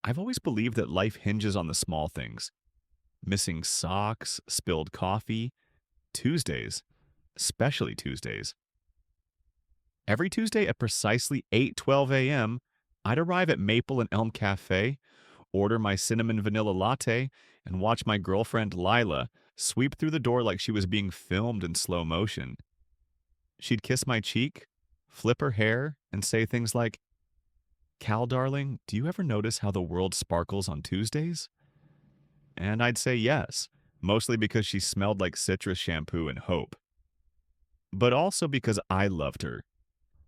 I've always believed that life hinges on the small things: missing socks, spilled coffee, Tuesdays, especially Tuesdays. Every Tuesday at precisely 8:12 a.m., I'd arrive at Maple and Elm Café, order my cinnamon vanilla latte, and watch my girlfriend Lila sweep through the door like she was being filmed in slow motion. She'd kiss my cheek, flip her hair, and say things like, "Cal, darling, do you ever notice how the world sparkles on Tuesdays?" And I'd say yes, mostly because she smelled like citrus shampoo and hope, but also because I loved her,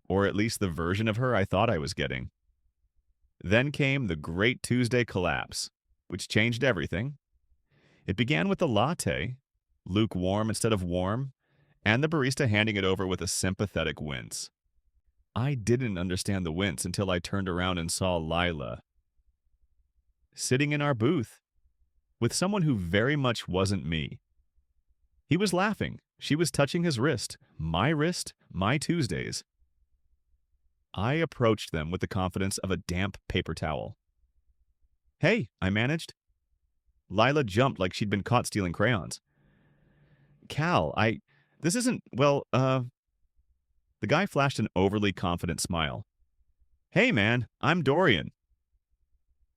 or at least the version of her I thought I was getting. Then came the Great Tuesday Collapse, which changed everything. It began with a latte, lukewarm instead of warm, and the barista handing it over with a sympathetic wince. I didn't understand the wince until I turned around and saw Lila sitting in our booth with someone who very much wasn't me. He was laughing. She was touching his wrist, my Tuesdays. I approached them with the confidence of a damp paper towel. "Hey," I managed. Lila jumped like she'd been caught stealing crayons. "Cal, this isn't, the guy flashed an overly confident smile. "Hey, man, I'm Dorian."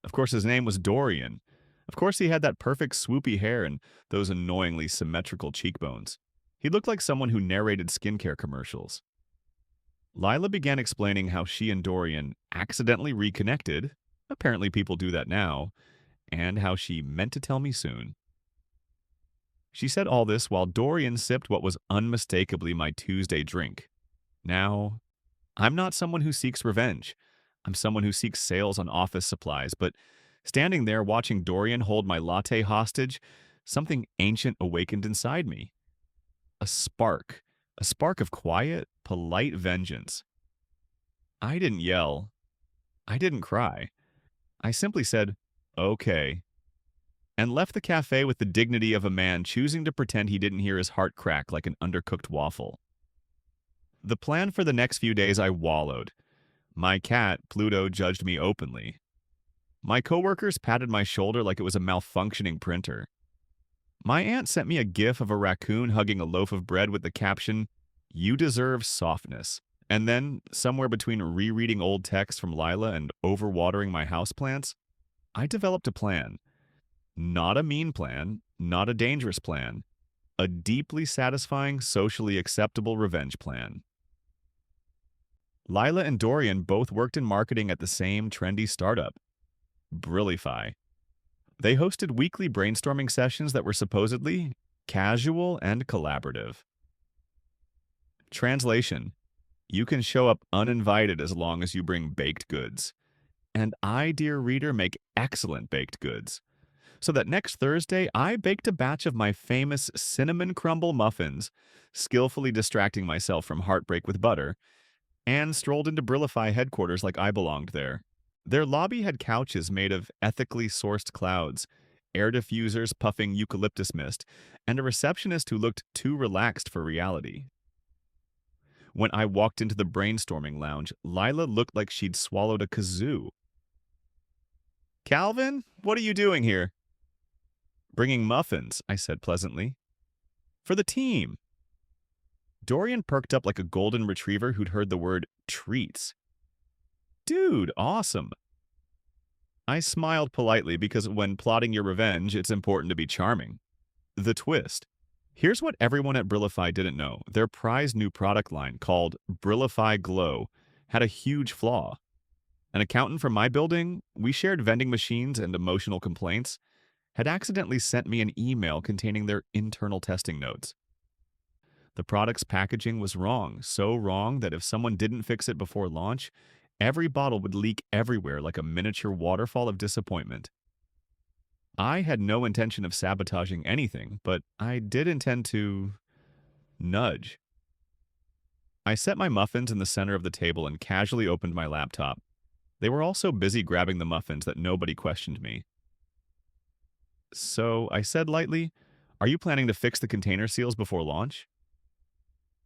Of course, his name was Dorian. Of course, he had that perfect swoopy hair and those annoyingly symmetrical cheekbones. He looked like someone who narrated skincare commercials. Lila began explaining how she and Dorian accidentally reconnected, apparently people do that now, and how she meant to tell me soon. She said all this while Dorian sipped what was unmistakably my Tuesday drink. Now, I'm not someone who seeks revenge. I'm someone who seeks sales on office supplies, but standing there watching Dorian hold my latte hostage, something ancient awakened inside me. A spark. A spark of quiet, polite vengeance. I didn't yell. I didn't cry. I simply said, "Okay," and left the cafe with the dignity of a man choosing to pretend he didn't hear his heart crack like an undercooked waffle. The plan for the next few days I wallowed. My cat, Pluto, judged me openly. My coworkers patted my shoulder like it was a malfunctioning printer. My aunt sent me a gif of a raccoon hugging a loaf of bread with the caption, "You deserve softness." And then, somewhere between rereading old texts from Lila and overwatering my houseplants, I developed a plan. Not a mean plan, not a dangerous plan. A deeply satisfying, socially acceptable revenge plan. Lila and Dorian both worked in marketing at the same trendy startup, Brilify. They hosted weekly brainstorming sessions that were supposedly casual and collaborative. Translation: you can show up uninvited as long as you bring baked goods. And I, dear reader, make excellent baked goods. So that next Thursday, I baked a batch of my famous cinnamon crumble muffins, skillfully distracting myself from heartbreak with butter, and strolled into Brilify headquarters like I belonged there. Their lobby had couches made of ethically sourced clouds, air diffusers puffing eucalyptus mist, and a receptionist who looked too relaxed for reality. When I walked into the brainstorming lounge, Lila looked like she'd swallowed a kazoo. "Calvin, what are you doing here?" "Bringing muffins," I said pleasantly. "For the team." Dorian perked up like a golden retriever who'd heard the word treats. "Dude, awesome." I smiled politely because when plotting your revenge, it's important to be charming. The twist. Here's what everyone at Brilify didn't know. Their prized new product line, called Brilify Glow, had a huge flaw. An accountant from my building, we shared vending machines and emotional complaints, had accidentally sent me an email containing their internal testing notes. The product's packaging was wrong, so wrong that if someone didn't fix it before launch, every bottle would leak everywhere like a miniature waterfall of disappointment. I had no intention of sabotaging anything, but I did intend to nudge. I set my muffins in the center of the table and casually opened my laptop. They were all so busy grabbing the muffins that nobody questioned me. "So," I said lightly, "are you planning to fix the container seals before launch?"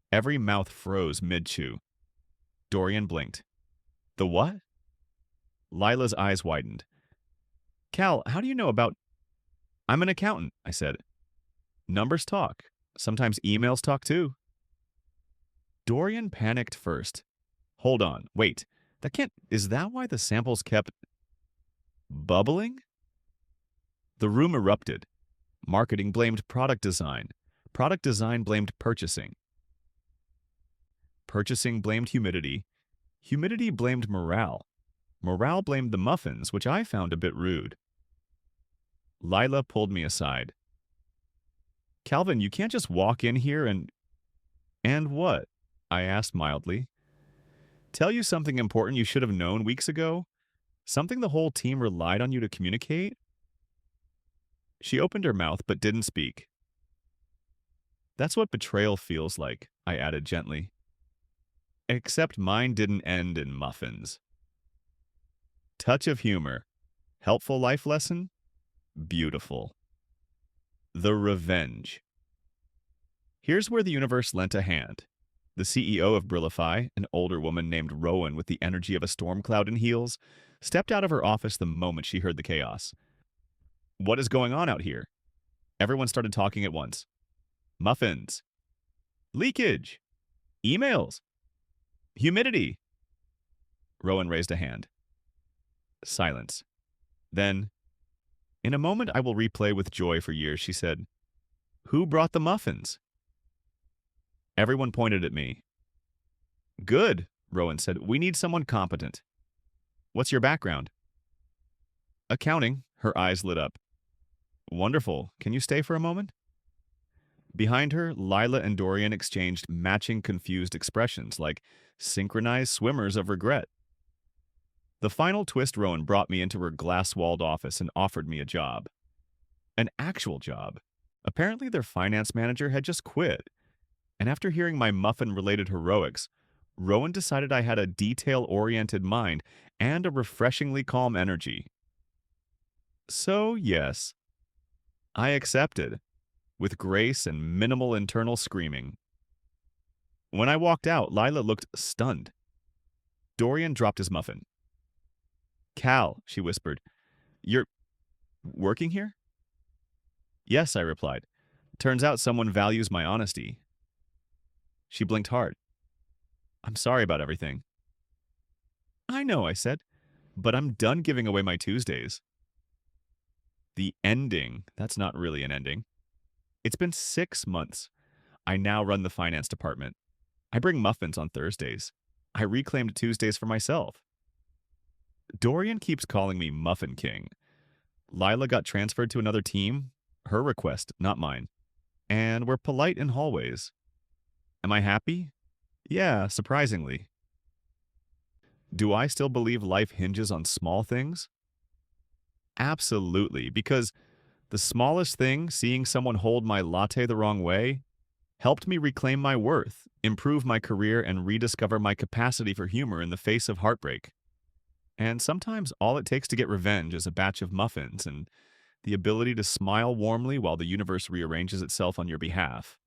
Every mouth froze mid-chew. Dorian blinked. "The what?" Lila's eyes widened. Cal, how do you know about... I'm an accountant, I said. Numbers talk. Sometimes emails talk too. Dorian panicked first. Hold on, wait. That can't... Is that why the samples kept bubbling? The room erupted. Marketing blamed product design. Product design blamed purchasing. Purchasing blamed humidity. Humidity blamed morale. Morale blamed the muffins, which I found a bit rude. Lila pulled me aside. Calvin, you can't just walk in here and... And what? I asked mildly. Tell you something important you should have known weeks ago? Something the whole team relied on you to communicate? She opened her mouth but didn't speak. That's what betrayal feels like, I added gently. Except mine didn't end in muffins. Touch of humor. Helpful life lesson? Beautiful. The revenge. Here's where the universe lent a hand. The CEO of Brilify, an older woman named Rowan with the energy of a storm cloud in heels, stepped out of her office the moment she heard the chaos. What is going on out here? Everyone started talking at once. Muffins. Leakage. Emails. Humidity. Rowan raised a hand. Silence. Then, in a moment I will replay with joy for years, she said, Who brought the muffins? Everyone pointed at me. Good, Rowan said. We need someone competent. What's your background? Accounting. Her eyes lit up. Wonderful. Can you stay for a moment? Behind her, Lila and Dorian exchanged matching confused expressions like synchronized swimmers of regret. The final twist Rowan brought me into her glass-walled office and offered me a job. An actual job. Apparently their finance manager had just quit. And after hearing my muffin-related heroics, Rowan decided I had a detail-oriented mind and a refreshingly calm energy. So, yes, I accepted, with grace and minimal internal screaming. When I walked out, Lila looked stunned. Dorian dropped his muffin. Cal, she whispered, you're working here? Yes, I replied. Turns out someone values my honesty. She blinked hard. I'm sorry about everything. I know, I said, but I'm done giving away my Tuesdays. The ending, that's not really an ending. It's been 6 months. I now run the finance department. I bring muffins on Thursdays. I reclaimed Tuesdays for myself. Dorian keeps calling me Muffin King. Lila got transferred to another team. Her request, not mine. And we're polite in hallways. Am I happy? Yeah, surprisingly. Do I still believe life hinges on small things? Absolutely, because the smallest thing, seeing someone hold my latte the wrong way, helped me reclaim my worth, improve my career, and rediscover my capacity for humor in the face of heartbreak. And sometimes all it takes to get revenge is a batch of muffins and the ability to smile warmly while the universe rearranges itself on your behalf.